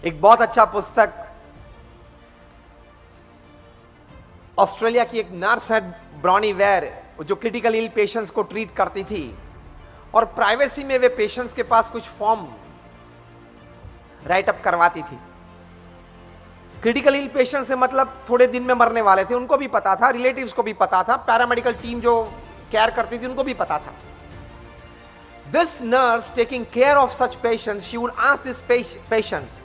एक बहुत अच्छा पुस्तक, ऑस्ट्रेलिया की एक नर्स है ब्रॉनी वेयर, जो क्रिटिकल इल पेशेंट्स को ट्रीट करती थी और प्राइवेसी में वे पेशेंट्स के पास कुछ फॉर्म राइट अप करवाती थी। क्रिटिकल इल पेशेंट्स से मतलब थोड़े दिन में मरने वाले थे, उनको भी पता था, रिलेटिव्स को भी पता था, पैरामेडिकल टीम जो केयर करती थी उनको भी पता था। This nurse taking care of such patients, she would ask these patients,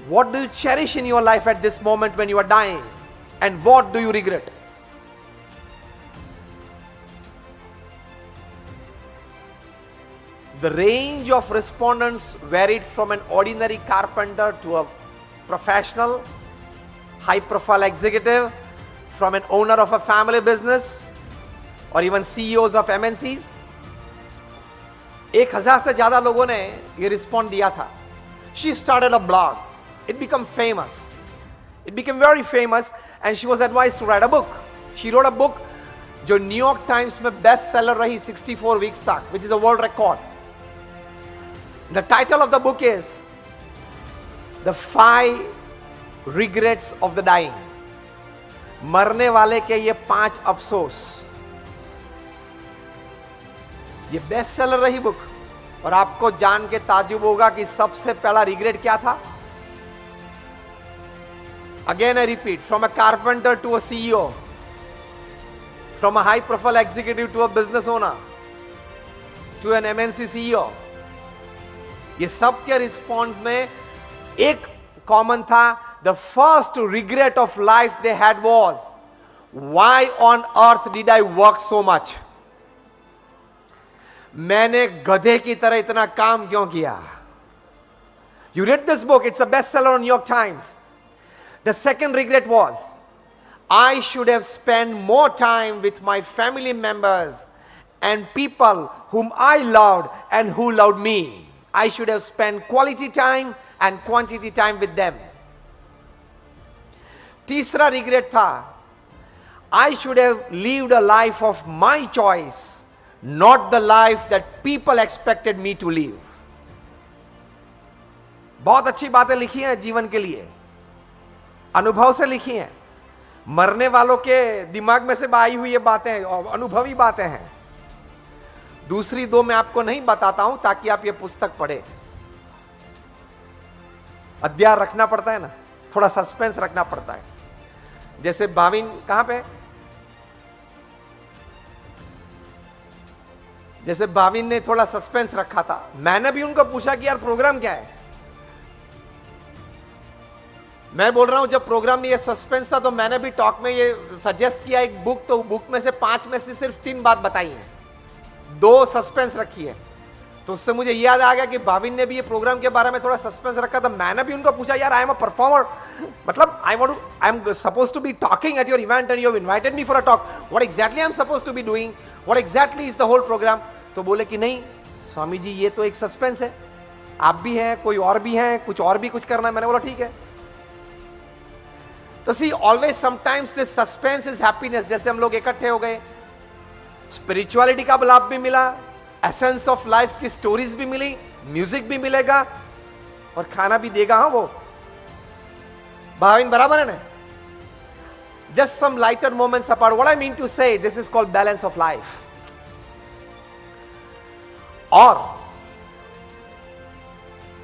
what do you cherish in your life at this moment when you are dying, and what do you regret? The range of respondents varied from an ordinary carpenter to a professional, high-profile executive, from an owner of a family business, or even CEOs of MNCs. 1000 से ज्यादा लोगों ने ये respond दिया था। She started a blog. It became famous. It became very famous, and she was advised to write a book. She wrote a book जो New York times में best seller रही 64 वीक्स तक, which is a world record. The title of the book is The 5 Regrets of the Dying. मरने वाले के ये 5 अफसोस। ये बेस्ट सेलर रही बुक, और आपको जान के ताजुब होगा कि सबसे पहला रिग्रेट क्या था। Again I repeat, from a carpenter to a CEO, from a high profile executive to a business owner to an MNC CEO, ये सब के रिस्पॉन्स में एक कॉमन था। The first regret of life they had was, why on earth did I work so much? मैंने गधे की तरह इतना काम क्यों किया? You read this book, it's a bestseller on New York Times. The second regret was, I should have spent more time with my family members and people whom I loved and who loved me. I should have spent quality time and quantity time with them. तीसरा regret था, I should have lived a life of my choice, not the life that people expected me to live. बहुत अच्छी बातें लिखी हैं जीवन के लिए, अनुभव से लिखी हैं, मरने वालों के दिमाग में से आई हुई ये बातें और अनुभवी बातें हैं। दूसरी 2 मैं आपको नहीं बताता हूं ताकि आप ये पुस्तक पढ़े। अध्याय रखना पड़ता है ना, थोड़ा सस्पेंस रखना पड़ता है। जैसे भाविन कहां पे, जैसे भाविन ने थोड़ा सस्पेंस रखा था, मैंने भी उनको पूछा कि यार प्रोग्राम क्या है। मैं बोल रहा हूं जब प्रोग्राम में ये सस्पेंस था तो मैंने भी टॉक में ये सजेस्ट किया एक बुक, तो बुक में से 5 में से सिर्फ 3 बात बताई है, 2 सस्पेंस रखी है। तो उससे मुझे याद आ गया कि भाविन ने भी ये प्रोग्राम के बारे में थोड़ा सस्पेंस रखा था। मैंने भी उनको पूछा, यार आई एम अ परफॉर्मर, मतलब I am suppose to be talking at your event and you have invited me for a talk, what exactly I am suppose to be doing, what exactly is the whole program. तो बोले कि नहीं स्वामी जी ये तो एक suspense है, आप भी हैं, कोई और भी हैं, कुछ और भी कुछ करना है। मैंने बोला ठीक है। तो see always sometimes this suspense is happiness. जैसे हम लोग इकट्ठे हो गए, स्पिरिचुअलिटी का लाभ भी मिला, एसेंस ऑफ लाइफ की स्टोरीज भी मिली, म्यूजिक भी मिलेगा और खाना भी देगा। हाँ वो भाविन बराबर है ना। Just some lighter moments apart, what I mean to say, this is called balance of life. और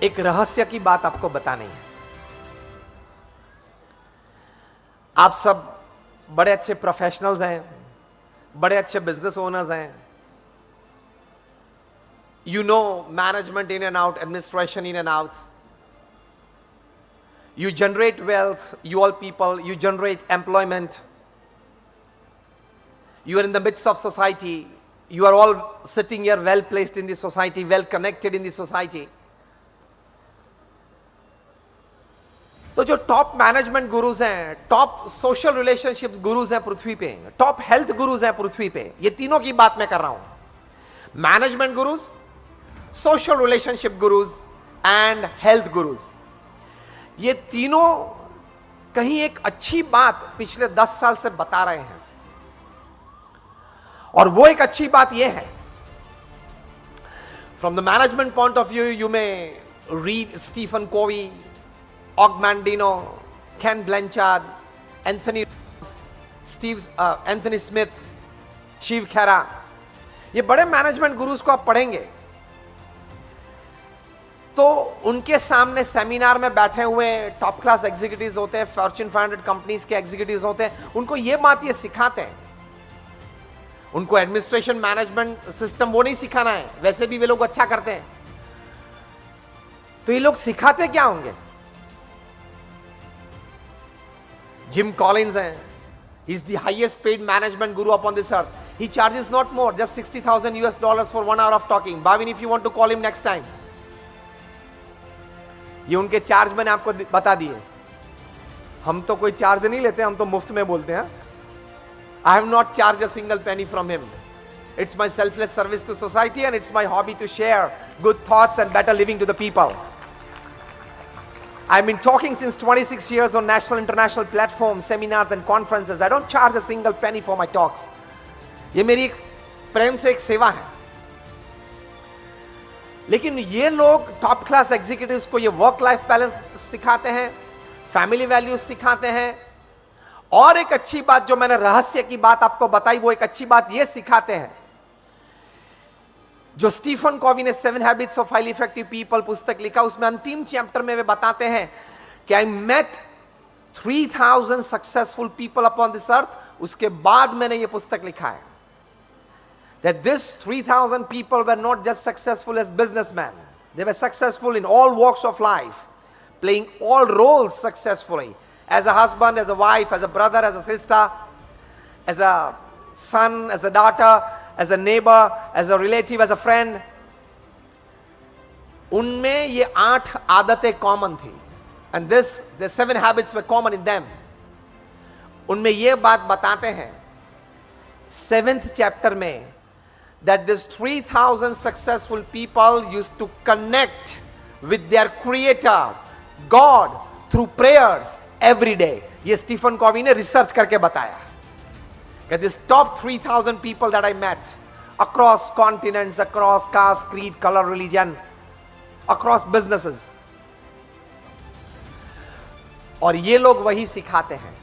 एक रहस्य की बात आपको बतानी है। आप सब बड़े अच्छे प्रोफेशनल्स हैं, बड़े अच्छे बिजनेस ओनर्स हैं, you know management in and out, administration in and out, you generate wealth, you all people, you generate employment, you are in the midst of society, you are all sitting here well placed in the society, well connected in the society. तो जो top management gurus हैं, top social relationships gurus हैं पृथ्वी पे, top health gurus हैं पृथ्वी पे, ये तीनों की बात मैं कर रहा हूं। Management gurus, social relationship gurus and health gurus, ये तीनों कहीं एक अच्छी बात पिछले 10 साल से बता रहे हैं। और वो एक अच्छी बात यह है, from the management point of view, you may read Stephen Covey, Og Mandino, Ken Blanchard, Anthony Smith, Shiv Khera, ये बड़े मैनेजमेंट गुरुज को आप पढ़ेंगे तो उनके सामने सेमिनार में बैठे हुए टॉप क्लास एग्जीक्यूटिव्स होते हैं, फॉर्च्यून 500 कंपनीज के एग्जीक्यूटिव्स होते हैं, उनको ये बात ये सिखाते हैं। उनको एडमिनिस्ट्रेशन मैनेजमेंट सिस्टम वो नहीं सिखाना है, वैसे भी वे लोग अच्छा करते हैं, तो ये लोग सिखाते क्या होंगे? जिम कॉलिंस हैं, he is the highest paid management guru upon this earth. He charges not more, just $60,000 for 1 hour of talking. Bhavin, if you want to call him next time. ये उनके चार्ज मैंने आपको बता दिए। हम तो कोई चार्ज नहीं लेते, हम तो मुफ्त में बोलते हैं। I have not charged a single penny from him. It's my selfless service to society and it's my hobby to share good thoughts and better living to the people. I've been talking since 26 years on national international platforms, seminars and conferences. I don't charge a single penny for my talks. ये मेरी एक प्रेम से एक सेवा है। लेकिन ये लोग टॉप क्लास एग्जीक्यूटिव्स को ये वर्क लाइफ बैलेंस सिखाते हैं, फैमिली वैल्यूज सिखाते हैं, और एक अच्छी बात जो मैंने रहस्य की बात आपको बताई, वो एक अच्छी बात ये सिखाते हैं जो स्टीफन कॉवी ने 7 habits of highly effective people पुस्तक लिखा, उसमें अंतिम चैप्टर में वे बताते हैं कि I met 3000 successful people upon this earth. उसके बाद मैंने ये पुस्तक लिखा है that this 3000 people were not just successful as businessmen, they were successful in all walks of life, playing all roles successfully, as a husband, as a wife, as a brother, as a sister, as a son, as a daughter, as a neighbor, as a relative, as a friend. उनमें ये 8 आदतें common थी, and the 7 habits were common in them. उनमें ये बात बताते हैं 7th chapter में that these 3000 successful people used to connect with their creator God through prayers every day. ये स्टीफन कॉवी ने रिसर्च करके बताया कि these top 3000 people that I met across continents, across caste, creed, color, religion, across businesses, और ये लोग वही सिखाते हैं,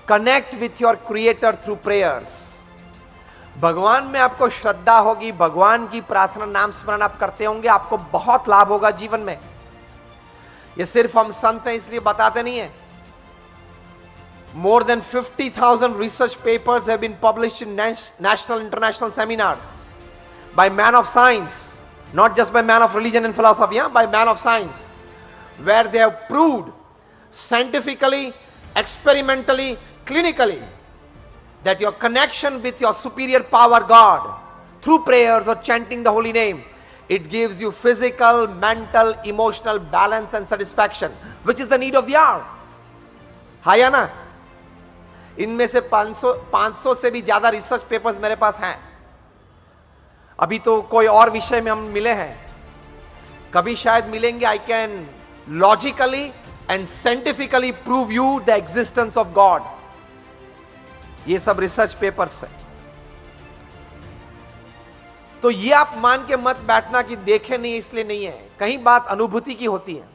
connect with your creator through prayers. भगवान में आपको श्रद्धा होगी, भगवान की प्रार्थना नाम स्मरण आप करते होंगे, आपको बहुत लाभ होगा जीवन में। ये सिर्फ हम संत हैं इसलिए बताते नहीं है। More than 50,000 research papers have been published in national international seminars by man of science, not just by man of religion and philosophy, by man of science, where they have proved scientifically, experimentally, clinically that your connection with your superior power God through prayers or chanting the holy name, it gives you physical, mental, emotional balance and satisfaction, which is the need of the hour. हाँ या ना? इनमें से 500 से भी ज्यादा research papers मेरे पास हैं। अभी तो कोई और विषय में हम मिले हैं, कभी शायद मिलेंगे। I can logically and scientifically prove you the existence of God. ये सब रिसर्च पेपर्स है। तो ये आप मान के मत बैठना कि देखे नहीं इसलिए नहीं है, कहीं बात अनुभूति की होती है।